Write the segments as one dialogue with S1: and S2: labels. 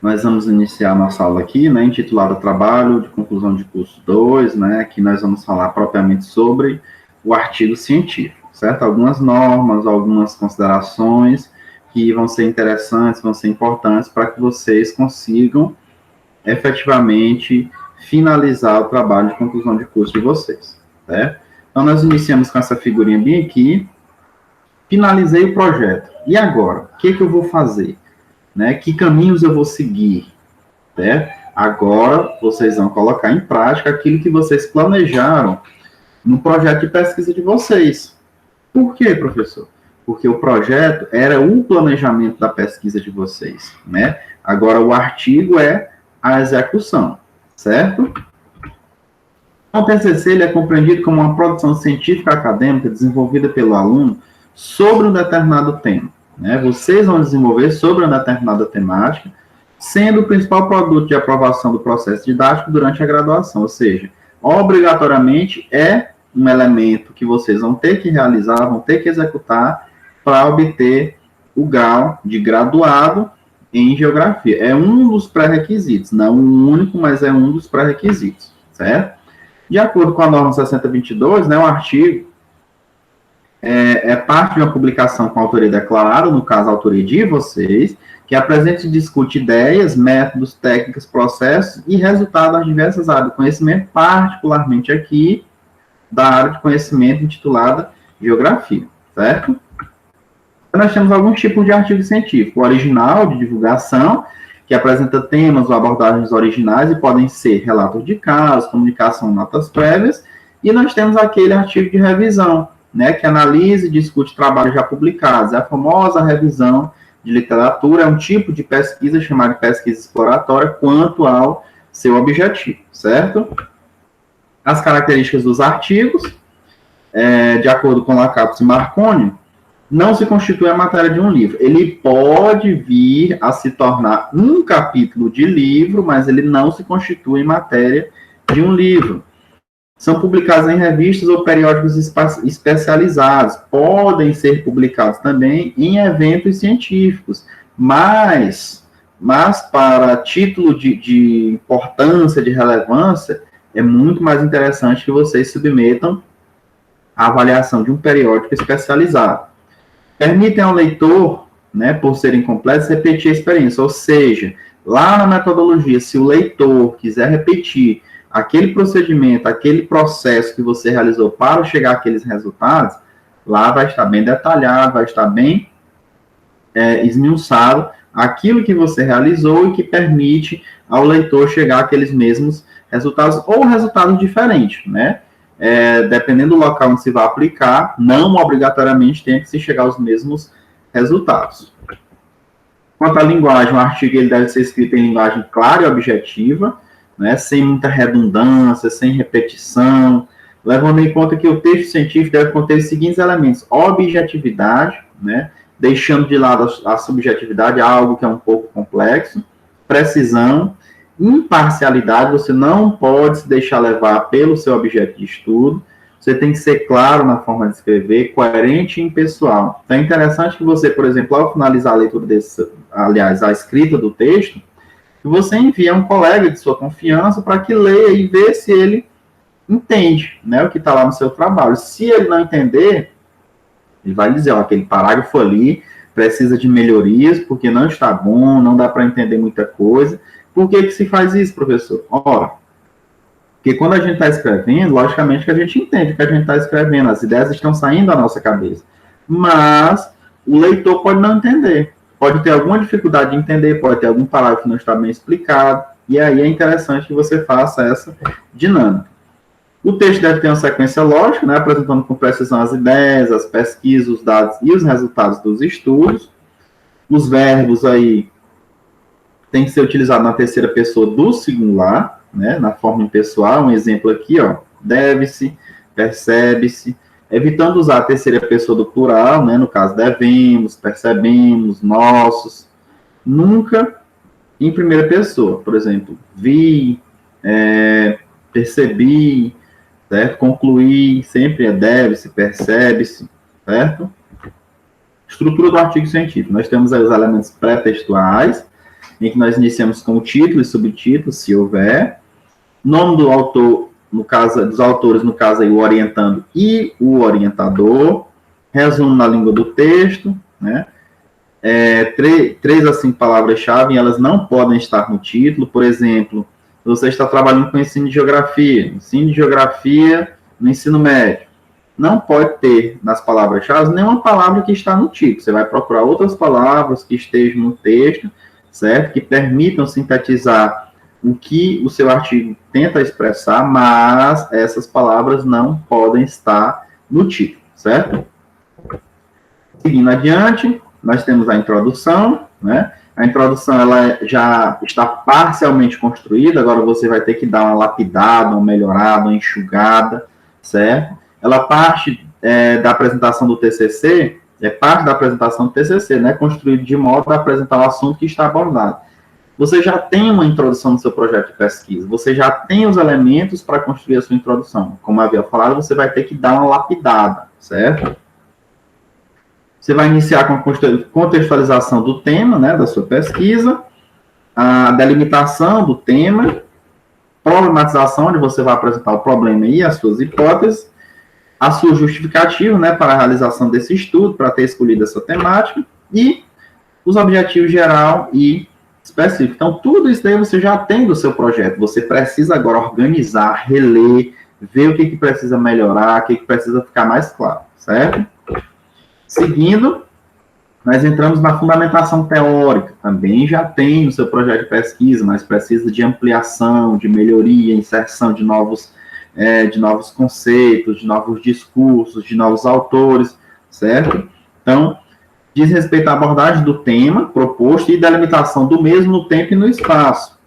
S1: Nós vamos iniciar nossa aula aqui, né, intitulada Trabalho de Conclusão de Curso 2, né, aqui nós vamos falar propriamente sobre o artigo científico, certo? Algumas normas, algumas considerações que vão ser interessantes, vão ser importantes para que vocês consigam efetivamente finalizar o trabalho de conclusão de curso de vocês, certo? Então, nós iniciamos com essa figurinha bem aqui, finalizei o projeto, e agora? O que eu vou fazer? Né? Que caminhos eu vou seguir? Né? Agora, vocês vão colocar em prática aquilo que vocês planejaram no projeto de pesquisa de vocês. Por quê, professor? Porque o projeto era o planejamento da pesquisa de vocês, né? Agora, o artigo é a execução, certo? O TCC ele é compreendido como uma produção científica acadêmica desenvolvida pelo aluno sobre um determinado tema. Né? Vocês vão desenvolver sobre uma determinada temática, sendo o principal produto de aprovação do processo didático durante a graduação, ou seja, obrigatoriamente é um elemento que vocês vão ter que realizar, vão ter que executar para obter o grau de graduado em geografia. É um dos pré-requisitos, não o único, mas é um dos pré-requisitos, certo? De acordo com a norma 6022, né, o artigo é parte de uma publicação com autoria declarada, no caso, a autoria de vocês, que apresenta e discute ideias, métodos, técnicas, processos e resultados das diversas áreas do conhecimento, particularmente aqui, da área de conhecimento intitulada Geografia, certo? Então, nós temos alguns tipos de artigo científico. O original, de divulgação, que apresenta temas ou abordagens originais e podem ser relatos de casos, comunicação, notas prévias, e nós temos aquele artigo de revisão, né, que analisa e discute trabalhos já publicados. É a famosa revisão de literatura, é um tipo de pesquisa chamada de pesquisa exploratória quanto ao seu objetivo, certo? As características dos artigos, de acordo com Lacapos e Marconi, não se constitui a matéria de um livro. Ele pode vir a se tornar um capítulo de livro, mas ele não se constitui em matéria de um livro. São publicados em revistas ou periódicos especializados. Podem ser publicados também em eventos científicos. Mas para título de importância, de relevância, é muito mais interessante que vocês submetam a avaliação de um periódico especializado. Permitem ao leitor, né, por serem completos, repetir a experiência. Ou seja, lá na metodologia, se o leitor quiser repetir aquele procedimento, aquele processo que você realizou para chegar àqueles resultados, lá vai estar bem detalhado, vai estar bem esmiuçado aquilo que você realizou e que permite ao leitor chegar àqueles mesmos resultados ou resultados diferentes, né? Dependendo do local onde se vai aplicar, não obrigatoriamente tem que se chegar aos mesmos resultados. Quanto à linguagem, o artigo ele deve ser escrito em linguagem clara e objetiva, né, sem muita redundância, sem repetição, levando em conta que o texto científico deve conter os seguintes elementos: objetividade, né, deixando de lado a subjetividade, algo que é um pouco complexo, precisão, imparcialidade, você não pode se deixar levar pelo seu objeto de estudo, você tem que ser claro na forma de escrever, coerente e impessoal. Então é interessante que você, por exemplo, ao finalizar a leitura a escrita do texto, que você envie a um colega de sua confiança para que leia e veja se ele entende, né, o que está lá no seu trabalho. Se ele não entender, ele vai dizer, ó, aquele parágrafo ali precisa de melhorias, porque não está bom, não dá para entender muita coisa. Por que se faz isso, professor? Ora, porque quando a gente está escrevendo, logicamente que a gente entende o que a gente está escrevendo, as ideias estão saindo da nossa cabeça. Mas o leitor pode não entender, pode ter alguma dificuldade de entender, pode ter algum parágrafo que não está bem explicado, e aí é interessante que você faça essa dinâmica. O texto deve ter uma sequência lógica, né, apresentando com precisão as ideias, as pesquisas, os dados e os resultados dos estudos. Os verbos aí tem que ser utilizado na terceira pessoa do singular, né, na forma impessoal. Um exemplo aqui, ó, deve-se, percebe-se, evitando usar a terceira pessoa do plural, né, no caso devemos, percebemos, nossos, nunca em primeira pessoa. Por exemplo, vi, percebi, certo? Concluir, sempre é deve-se, percebe-se, certo? Estrutura do artigo científico. Nós temos aí os elementos pré-textuais, em que nós iniciamos com o título e subtítulo, se houver, nome do autor, no caso dos autores, no caso aí o orientando e o orientador, resumo na língua do texto, né? 3 a 5 palavras-chave, elas não podem estar no título. Por exemplo, você está trabalhando com ensino de geografia no ensino médio, não pode ter nas palavras-chave nenhuma palavra que está no título. Você vai procurar outras palavras que estejam no texto, certo? Que permitam sintetizar o que o seu artigo tenta expressar, mas essas palavras não podem estar no título, certo? Seguindo adiante, nós temos a introdução, né? A introdução ela já está parcialmente construída, agora você vai ter que dar uma lapidada, uma melhorada, uma enxugada, certo? Ela parte da apresentação do TCC, parte da apresentação do TCC, né? Construído de modo a apresentar o assunto que está abordado. Você já tem uma introdução no seu projeto de pesquisa, você já tem os elementos para construir a sua introdução. Como eu havia falado, você vai ter que dar uma lapidada, certo? Você vai iniciar com a contextualização do tema, né, da sua pesquisa, a delimitação do tema, problematização, onde você vai apresentar o problema e as suas hipóteses, a sua justificativa, né, para a realização desse estudo, para ter escolhido essa temática, e os objetivos geral e específico. Então, tudo isso daí você já tem do seu projeto. Você precisa agora organizar, reler, ver o que precisa melhorar, o que precisa ficar mais claro, certo? Seguindo, nós entramos na fundamentação teórica. Também já tem no seu projeto de pesquisa, mas precisa de ampliação, de melhoria, inserção de novos conceitos, de novos discursos, de novos autores, certo? Então, diz respeito à abordagem do tema proposto e delimitação do mesmo no tempo e no espaço.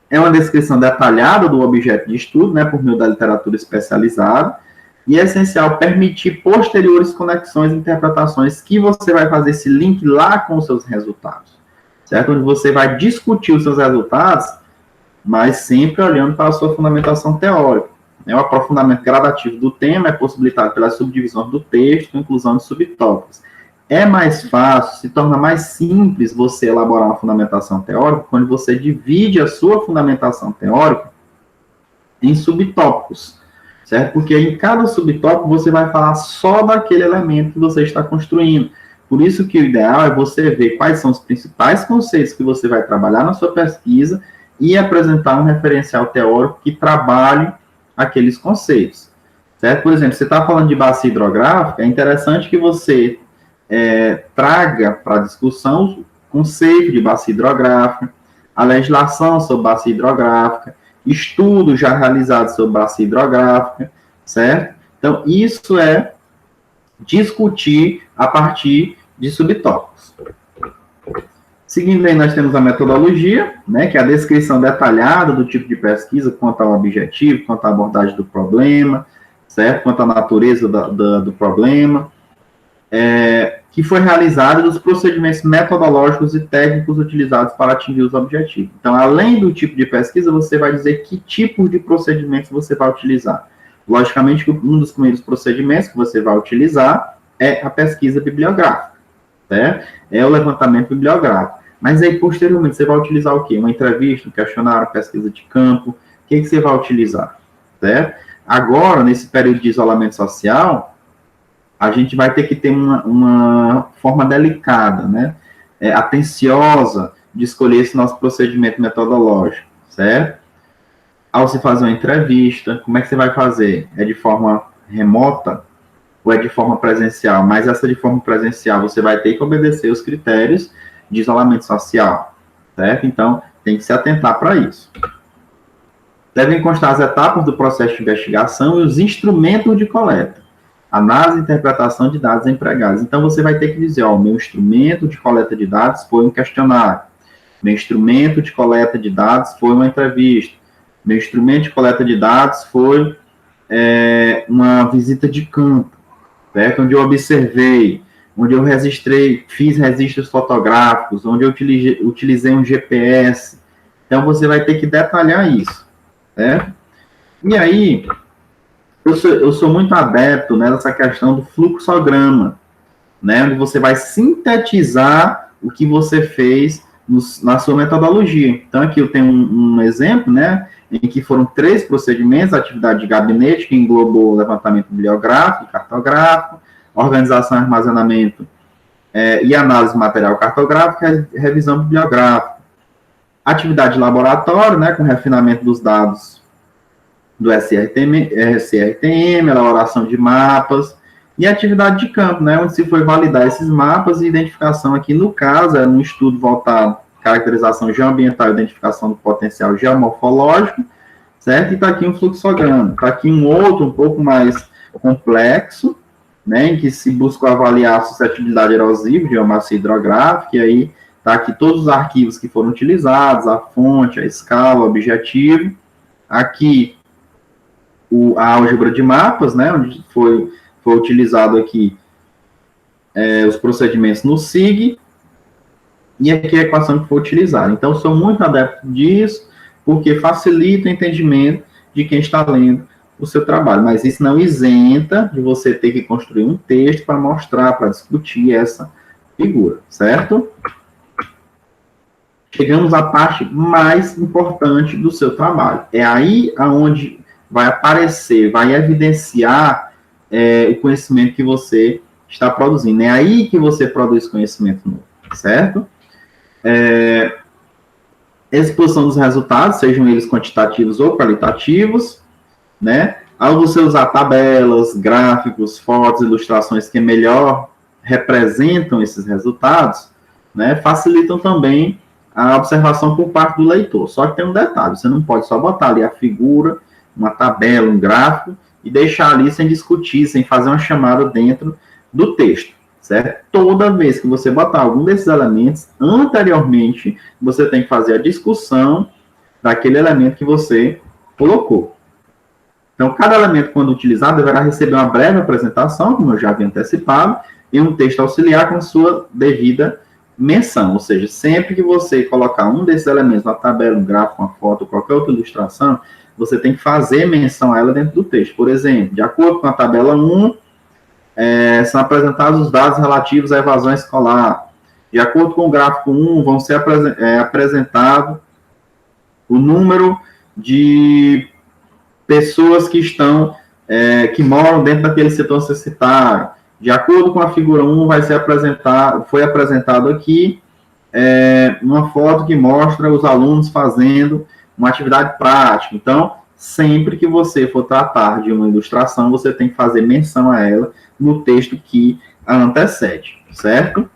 S1: É uma descrição detalhada do objeto de estudo, né, por meio da literatura especializada, e é essencial permitir posteriores conexões e interpretações que você vai fazer esse link lá com os seus resultados, certo? Onde você vai discutir os seus resultados, mas sempre olhando para a sua fundamentação teórica. O aprofundamento gradativo do tema é possibilitado pelas subdivisões do texto, com inclusão de subtópicos. É mais fácil, se torna mais simples você elaborar uma fundamentação teórica quando você divide a sua fundamentação teórica em subtópicos, certo? Porque em cada subtópico você vai falar só daquele elemento que você está construindo. Por isso que o ideal é você ver quais são os principais conceitos que você vai trabalhar na sua pesquisa e apresentar um referencial teórico que trabalhe aqueles conceitos, certo? Por exemplo, você está falando de bacia hidrográfica, é interessante que você traga para a discussão o conceito de bacia hidrográfica, a legislação sobre bacia hidrográfica, estudos já realizados sobre bacia hidrográfica, certo? Então, isso é discutir a partir de subtópicos. Seguindo aí, nós temos a metodologia, né, que é a descrição detalhada do tipo de pesquisa quanto ao objetivo, quanto à abordagem do problema, certo? Quanto à natureza do problema, que foi realizado dos procedimentos metodológicos e técnicos utilizados para atingir os objetivos. Então, além do tipo de pesquisa, você vai dizer que tipo de procedimentos você vai utilizar. Logicamente, um dos primeiros procedimentos que você vai utilizar é a pesquisa bibliográfica, certo? É o levantamento bibliográfico. Mas aí, posteriormente, você vai utilizar o quê? Uma entrevista, um questionário, pesquisa de campo. O que você vai utilizar, certo? Agora, nesse período de isolamento social, a gente vai ter que ter uma forma delicada, né? Atenciosa de escolher esse nosso procedimento metodológico, certo? Ao se fazer uma entrevista, como é que você vai fazer? É de forma remota ou é de forma presencial? Mas essa de forma presencial, você vai ter que obedecer os critérios de isolamento social, certo? Então, tem que se atentar para isso. Devem constar as etapas do processo de investigação e os instrumentos de coleta. Análise e interpretação de dados empregados. Então, você vai ter que dizer, ó, o meu instrumento de coleta de dados foi um questionário. Meu instrumento de coleta de dados foi uma entrevista. Meu instrumento de coleta de dados foi uma visita de campo, certo? Onde eu observei, onde eu fiz registros fotográficos, onde eu utilizei um GPS. Então, você vai ter que detalhar isso, certo? E aí, eu sou muito adepto, né, nessa questão do fluxograma, né, onde você vai sintetizar o que você fez na sua metodologia. Então, aqui eu tenho um exemplo, né, em que foram 3 procedimentos: atividade de gabinete, que englobou levantamento bibliográfico, cartográfico, organização e armazenamento e análise de material cartográfico e revisão bibliográfica. Atividade de laboratório, né, com refinamento dos dados do SRTM, elaboração de mapas, e atividade de campo, né, onde se foi validar esses mapas e identificação aqui, no caso, é um estudo voltado à caracterização geoambiental e identificação do potencial geomorfológico, certo? E está aqui um fluxograma. Está aqui um outro, um pouco mais complexo, né, em que se busca avaliar a suscetibilidade erosiva, geomacia hidrográfica, e aí está aqui todos os arquivos que foram utilizados, a fonte, a escala, o objetivo. Aqui, a álgebra de mapas, né, onde foi utilizado aqui os procedimentos no SIG, e aqui a equação que foi utilizada. Então, sou muito adepto disso, porque facilita o entendimento de quem está lendo o seu trabalho, mas isso não isenta de você ter que construir um texto para mostrar, para discutir essa figura, certo? Chegamos à parte mais importante do seu trabalho. É aí aonde vai aparecer, vai evidenciar o conhecimento que você está produzindo. É aí que você produz conhecimento novo, certo? Exposição dos resultados, sejam eles quantitativos ou qualitativos, né? Ao você usar tabelas, gráficos, fotos, ilustrações que melhor representam esses resultados, né, facilitam também a observação por parte do leitor. Só que tem um detalhe: você não pode só botar ali a figura, uma tabela, um gráfico, e deixar ali sem discutir, sem fazer uma chamada dentro do texto, certo? Toda vez que você botar algum desses elementos, anteriormente, você tem que fazer a discussão daquele elemento que você colocou. Então, cada elemento, quando utilizado, deverá receber uma breve apresentação, como eu já havia antecipado, e um texto auxiliar com sua devida menção. Ou seja, sempre que você colocar um desses elementos na tabela, um gráfico, uma foto, qualquer outra ilustração, você tem que fazer menção a ela dentro do texto. Por exemplo, de acordo com a tabela 1, são apresentados os dados relativos à evasão escolar. De acordo com o gráfico 1, vão ser apresentado o número de pessoas que estão, que moram dentro daquele setor censitário. De acordo com a figura 1, foi apresentado aqui uma foto que mostra os alunos fazendo uma atividade prática. Então, sempre que você for tratar de uma ilustração, você tem que fazer menção a ela no texto que a antecede, certo?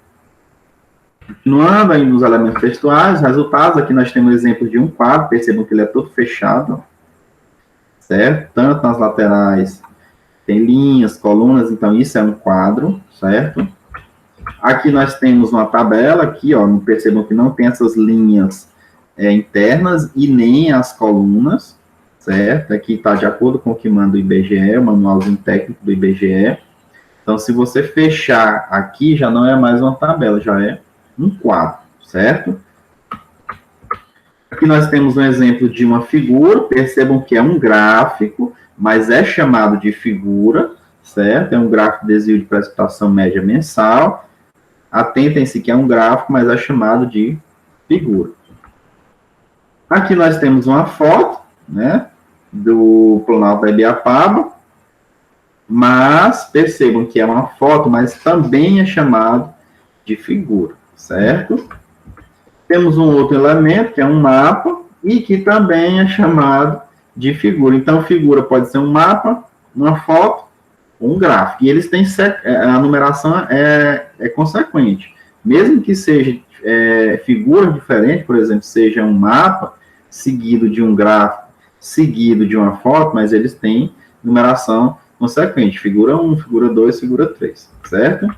S1: Continuando aí nos elementos textuais, resultados, aqui nós temos exemplo de um quadro, percebam que ele é todo fechado, certo? Tanto nas laterais tem linhas, colunas, então isso é um quadro, certo? Aqui nós temos uma tabela, aqui, ó, percebam que não tem essas linhas internas e nem as colunas, certo? Aqui está de acordo com o que manda o IBGE, o manualzinho técnico do IBGE. Então, se você fechar aqui, já não é mais uma tabela, já é um quadro, certo? Aqui nós temos um exemplo de uma figura, percebam que é um gráfico, mas é chamado de figura, certo? É um gráfico de desvio de precipitação média mensal. Atentem-se que é um gráfico, mas é chamado de figura. Aqui nós temos uma foto, né, do Planalto da Ibiapaba, mas percebam que é uma foto, mas também é chamado de figura, certo? Temos um outro elemento, que é um mapa, e que também é chamado de figura. Então, figura pode ser um mapa, uma foto, ou um gráfico. E eles têm, a numeração é consequente. Mesmo que seja figura diferente, por exemplo, seja um mapa, seguido de um gráfico, seguido de uma foto, mas eles têm numeração consequente. Figura 1, figura 2, figura 3, certo?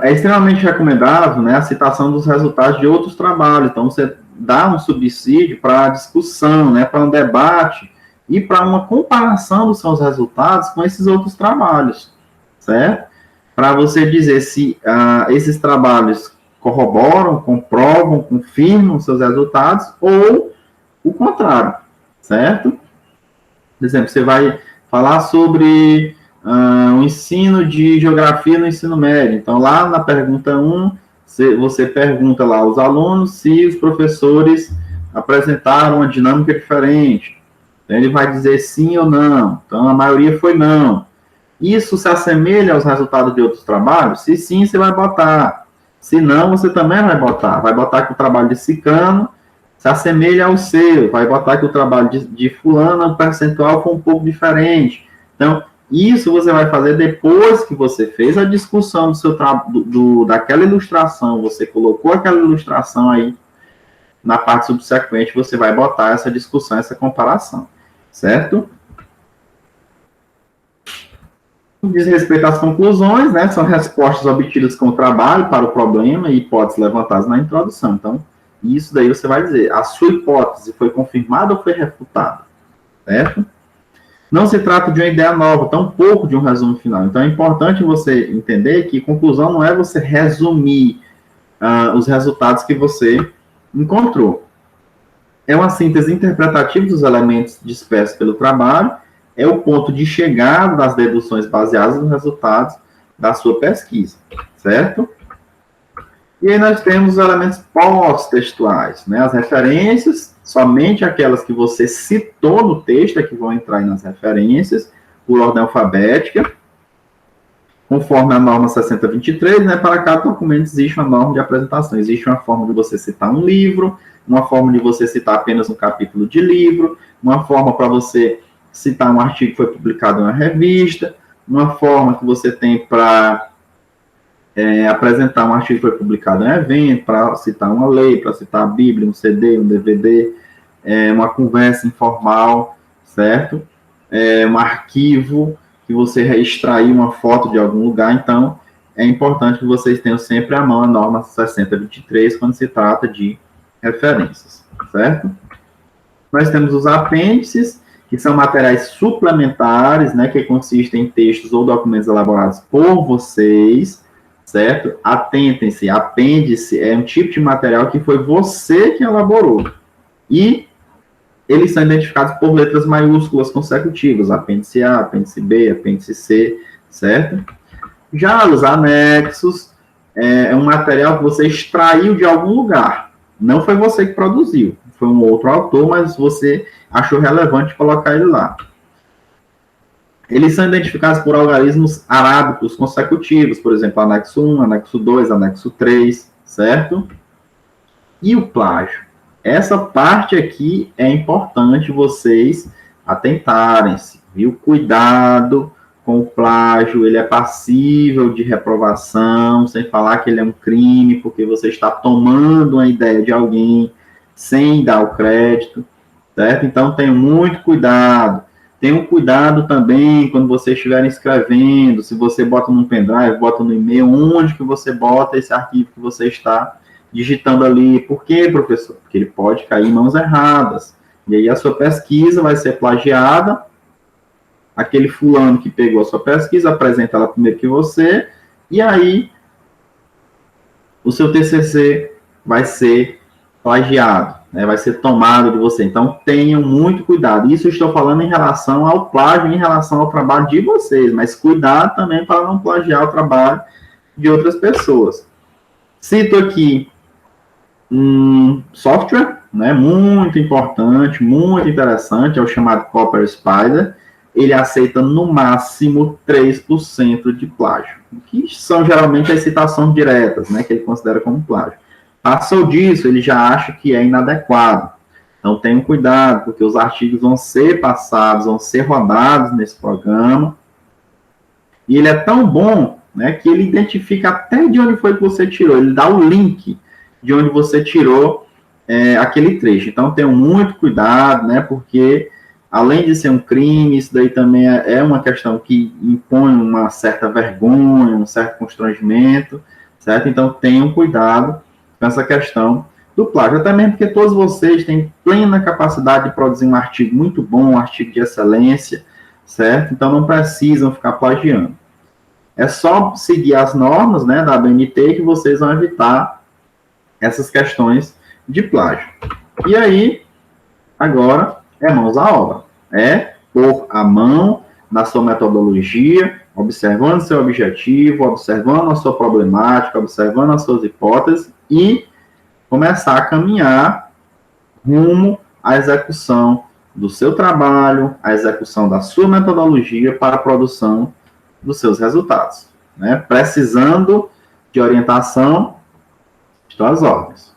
S1: É extremamente recomendável, né, a citação dos resultados de outros trabalhos. Então, você dá um subsídio para a discussão, né, para um debate e para uma comparação dos seus resultados com esses outros trabalhos, certo? Para você dizer se esses trabalhos corroboram, comprovam, confirmam seus resultados ou o contrário, certo? Por exemplo, você vai falar sobre o ensino de geografia no ensino médio. Então, lá na pergunta 1, você pergunta lá aos alunos se os professores apresentaram uma dinâmica diferente. Então, ele vai dizer sim ou não. Então, a maioria foi não. Isso se assemelha aos resultados de outros trabalhos? Se sim, você vai botar. Se não, você também vai botar. Vai botar que o trabalho de ciclano se assemelha ao seu. Vai botar que o trabalho de fulano, o percentual foi um pouco diferente. Então, isso você vai fazer depois que você fez a discussão do seu daquela ilustração. Você colocou aquela ilustração aí na parte subsequente, você vai botar essa discussão, essa comparação. Certo? Diz respeito às conclusões, né? São respostas obtidas com o trabalho para o problema e hipóteses levantadas na introdução. Então, isso daí você vai dizer, a sua hipótese foi confirmada ou foi refutada? Certo? Não se trata de uma ideia nova, tampouco de um resumo final. Então, é importante você entender que conclusão não é você resumir os resultados que você encontrou. É uma síntese interpretativa dos elementos dispersos pelo trabalho, é o ponto de chegada das deduções baseadas nos resultados da sua pesquisa, certo? E aí nós temos os elementos pós-textuais, né? As referências, somente aquelas que você citou no texto é que vão entrar nas referências, por ordem alfabética, conforme a norma 6023, né? Para cada documento existe uma norma de apresentação, existe uma forma de você citar um livro, uma forma de você citar apenas um capítulo de livro, uma forma para você citar um artigo que foi publicado em uma revista, uma forma que você tem para apresentar um artigo que foi publicado em um evento, para citar uma lei, para citar a Bíblia, um CD, um DVD, uma conversa informal, certo? Um arquivo que você extrair uma foto de algum lugar. Então, é importante que vocês tenham sempre à mão a norma 6023 quando se trata de referências, certo? Nós temos os apêndices, que são materiais suplementares, né, que consistem em textos ou documentos elaborados por vocês, certo? Atentem-se, apêndice é um tipo de material que foi você que elaborou. E eles são identificados por letras maiúsculas consecutivas, apêndice A, apêndice B, apêndice C, certo? Já os anexos é um material que você extraiu de algum lugar. Não foi você que produziu, foi um outro autor, mas você achou relevante colocar ele lá. Eles são identificados por algarismos arábicos consecutivos, por exemplo, anexo 1, anexo 2, anexo 3, certo? E o plágio? Essa parte aqui é importante vocês atentarem-se, viu? Cuidado com o plágio, ele é passível de reprovação, sem falar que ele é um crime, porque você está tomando uma ideia de alguém sem dar o crédito, certo? Então, tenham muito cuidado. Tenham cuidado também quando vocês estiverem escrevendo, se você bota num pendrive, bota no e-mail, onde que você bota esse arquivo que você está digitando ali. Por quê, professor? Porque ele pode cair em mãos erradas. E aí a sua pesquisa vai ser plagiada, aquele fulano que pegou a sua pesquisa, apresenta ela primeiro que você, e aí o seu TCC vai ser plagiado, né, vai ser tomado de você. Então, tenham muito cuidado. Isso eu estou falando em relação ao plágio, em relação ao trabalho de vocês, mas cuidado também para não plagiar o trabalho de outras pessoas. Cito aqui um software, né, muito importante, muito interessante, é o chamado Copper Spider. Ele aceita no máximo 3% de plágio, que são geralmente as citações diretas, né, que ele considera como plágio. Passou disso, ele já acha que é inadequado. Então, tenham cuidado, porque os artigos vão ser passados, vão ser rodados nesse programa. E ele é tão bom, né, que ele identifica até de onde foi que você tirou. Ele dá o link de onde você tirou aquele trecho. Então, tenham muito cuidado, né, porque além de ser um crime, isso daí também é uma questão que impõe uma certa vergonha, um certo constrangimento, certo? Então, tenham cuidado com essa questão do plágio, até mesmo porque todos vocês têm plena capacidade de produzir um artigo muito bom, um artigo de excelência, certo? Então, não precisam ficar plagiando. É só seguir as normas, né, da ABNT que vocês vão evitar essas questões de plágio. E aí, agora, é mãos à obra. É pôr a mão da sua metodologia, observando seu objetivo, observando a sua problemática, observando as suas hipóteses e começar a caminhar rumo à execução do seu trabalho, à execução da sua metodologia para a produção dos seus resultados, né? Precisando de orientação, estou às ordens.